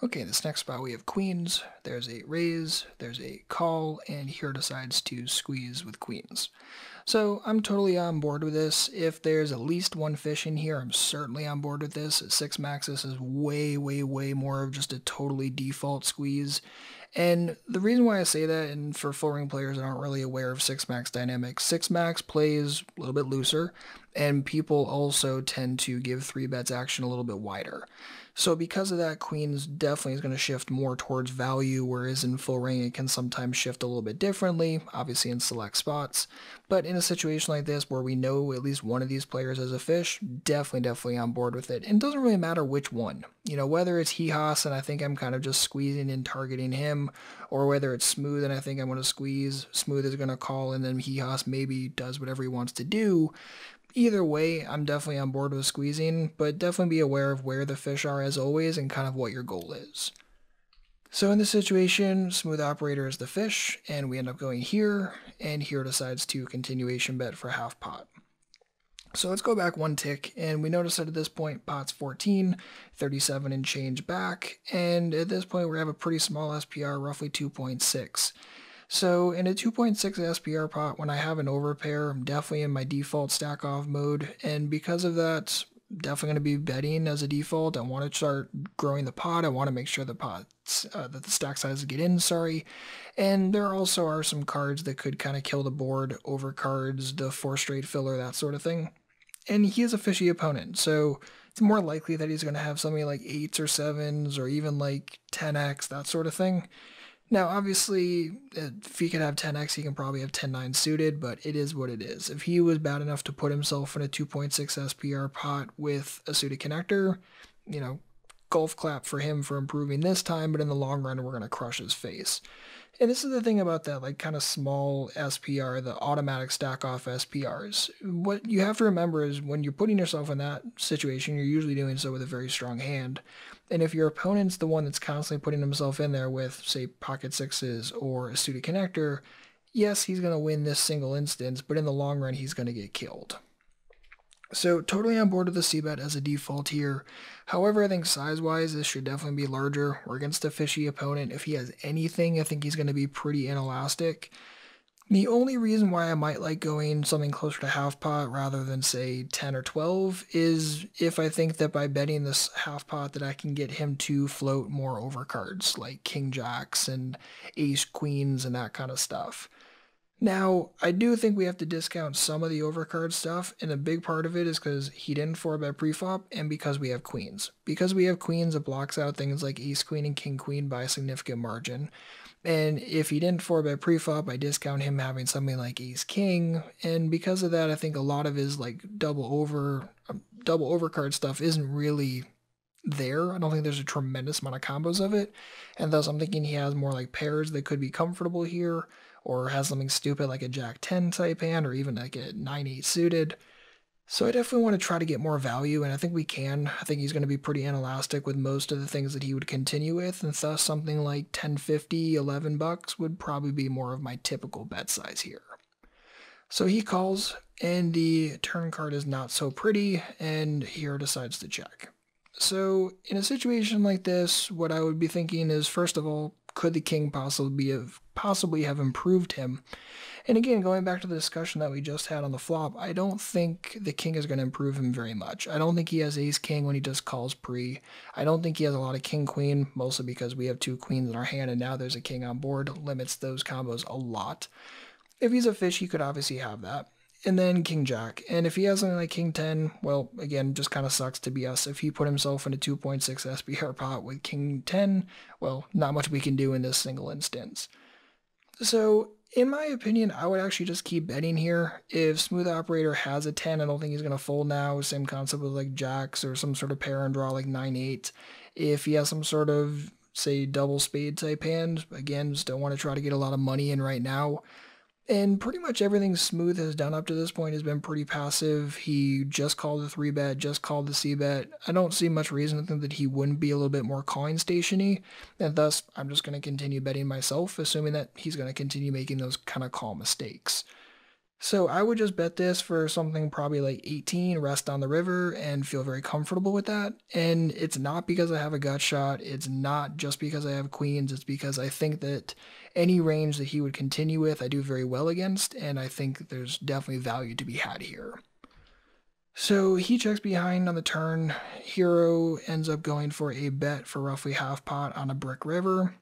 Okay, this next spot we have queens, there's a raise, there's a call, and here decides to squeeze with queens. So I'm totally on board with this. If there's at least one fish in here, I'm certainly on board with this. At 6 max, this is way, way, way more of just a totally default squeeze. And the reason why I say that, and for full ring players that aren't really aware of 6 max dynamics, 6 max plays a little bit looser, and people also tend to give 3 bets action a little bit wider. So because of that, queens definitely is going to shift more towards value, whereas in full ring it can sometimes shift a little bit differently, obviously in select spots. But in a situation like this where we know at least one of these players is a fish, definitely on board with it. And it doesn't really matter which one. You know, whether it's Hihas and I think I'm kind of just squeezing and targeting him, or whether it's Smooth and I think I'm going to squeeze, Smooth is going to call, and then Hihas maybe does whatever he wants to do. Either way, I'm definitely on board with squeezing, but definitely be aware of where the fish are as always and kind of what your goal is. So in this situation, Smooth Operator is the fish, and we end up going here, and here decides to continuation bet for half pot. So let's go back one tick, and we notice that at this point, pot's 14, 37 and change back, and at this point we have a pretty small SPR, roughly 2.6. So in a 2.6 SPR pot, when I have an overpair, I'm definitely in my default stack off mode, and because of that, definitely going to be betting as a default. I want to start growing the pot. I want to make sure the pots that the stack sizes get in. And there also are some cards that could kind of kill the board, over cards, the 4 straight filler, that sort of thing. And he is a fishy opponent, so it's more likely that he's going to have something like 8s or 7s or even like 10x, that sort of thing. Now, obviously, if he could have 10x, he can probably have 10-9 suited, but it is what it is. If he was bad enough to put himself in a 2.6 SPR pot with a suited connector, you know, golf clap for him for improving this time, but in the long run, we're going to crush his face. And this is the thing about that, like, kind of small SPR, the automatic stack off SPRs. What you have to remember is when you're putting yourself in that situation, you're usually doing so with a very strong hand. And if your opponent's the one that's constantly putting himself in there with, say, pocket sixes or a suited connector, yes, he's going to win this single instance, but in the long run, he's going to get killed. So totally on board with the c-bet as a default here. However, I think size-wise, this should definitely be larger. We're against a fishy opponent. If he has anything, I think he's going to be pretty inelastic. The only reason why I might like going something closer to half pot rather than, say, 10 or 12 is if I think that by betting this half pot that I can get him to float more overcards, like king jacks and ace queens and that kind of stuff. Now, I do think we have to discount some of the overcard stuff, and a big part of it is because he didn't 4-bet preflop, and because we have queens. Because we have queens, it blocks out things like ace queen and king queen by a significant margin. And if he didn't 4-bet preflop, I discount him having something like ace king, and because of that, I think a lot of his like double overcard stuff isn't really there. I don't think there's a tremendous amount of combos of it, and thus I'm thinking he has more like pairs that could be comfortable here, or has something stupid like a Jack 10 type hand, or even like a 9-8 suited. So I definitely want to try to get more value, and I think we can. I think he's going to be pretty inelastic with most of the things that he would continue with, and thus something like 10.50, 11 bucks would probably be more of my typical bet size here. So he calls, and the turn card is not so pretty, and here decides to check. So in a situation like this, what I would be thinking is, first of all, could the king possibly have improved him? And again, going back to the discussion that we just had on the flop, I don't think the king is going to improve him very much. I don't think he has ace-king when he just calls pre. I don't think he has a lot of king-queen, mostly because we have 2 queens in our hand and now there's a king on board. Limits those combos a lot. If he's a fish, he could obviously have that. And then king jack. And if he has something like king 10, well, again, just kind of sucks to be us. If he put himself in a 2.6 SPR pot with king 10, well, not much we can do in this single instance. So, in my opinion, I would actually just keep betting here. If Smooth Operator has a 10, I don't think he's going to fold now. Same concept with like jacks or some sort of pair and draw like 9-8. If he has some sort of, say, double spade type hand, again, just don't want to try to get a lot of money in right now. And pretty much everything Smooth has done up to this point has been pretty passive. He just called the 3-bet, just called the c-bet. I don't see much reason to think that he wouldn't be a little bit more calling stationy, and thus I'm just going to continue betting myself, assuming that he's going to continue making those kind of call mistakes. So I would just bet this for something probably like 18, rest on the river, and feel very comfortable with that. And it's not because I have a gut shot. It's not just because I have queens. It's because I think that any range that he would continue with, I do very well against, and I think there's definitely value to be had here. So he checks behind on the turn. Hero ends up going for a bet for roughly half pot on a brick river.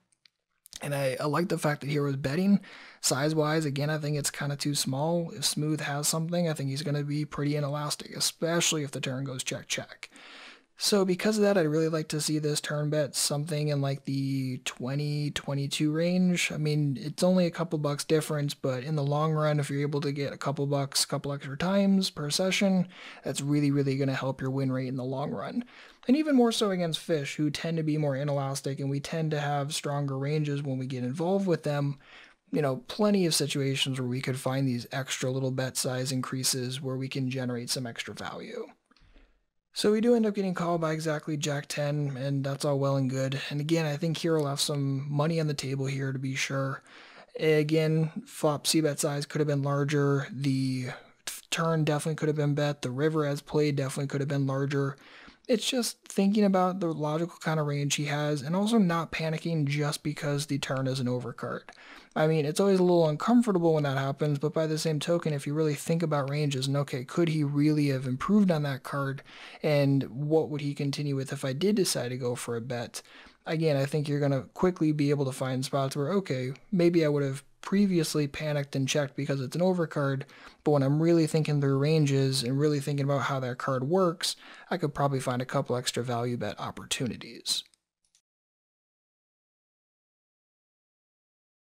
And I like the fact that Hero's betting. Size-wise, again, I think it's kind of too small. If Smooth has something, I think he's going to be pretty inelastic, especially if the turn goes check-check. So because of that, I'd really like to see this turn bet something in like the 20, 22 range. I mean, it's only a couple bucks difference, but in the long run, if you're able to get a couple bucks, couple extra times per session, that's really, really going to help your win rate in the long run. And even more so against fish, who tend to be more inelastic, and we tend to have stronger ranges when we get involved with them. Plenty of situations where we could find these extra little bet size increases where we can generate some extra value. So we do end up getting called by exactly Jack 10, and that's all well and good. And again, I think Hero left some money on the table here to be sure. Again, flop c-bet size could have been larger. The turn definitely could have been bet. The river as played definitely could have been larger. It's just thinking about the logical kind of range he has and also not panicking just because the turn is an overcard. I mean, it's always a little uncomfortable when that happens, but by the same token, if you really think about ranges and okay, could he really have improved on that card and what would he continue with if I did decide to go for a bet? Again, I think you're going to quickly be able to find spots where, okay, maybe I would have previously panicked and checked because it's an overcard, but when I'm really thinking through ranges and really thinking about how that card works, I could probably find a couple extra value bet opportunities.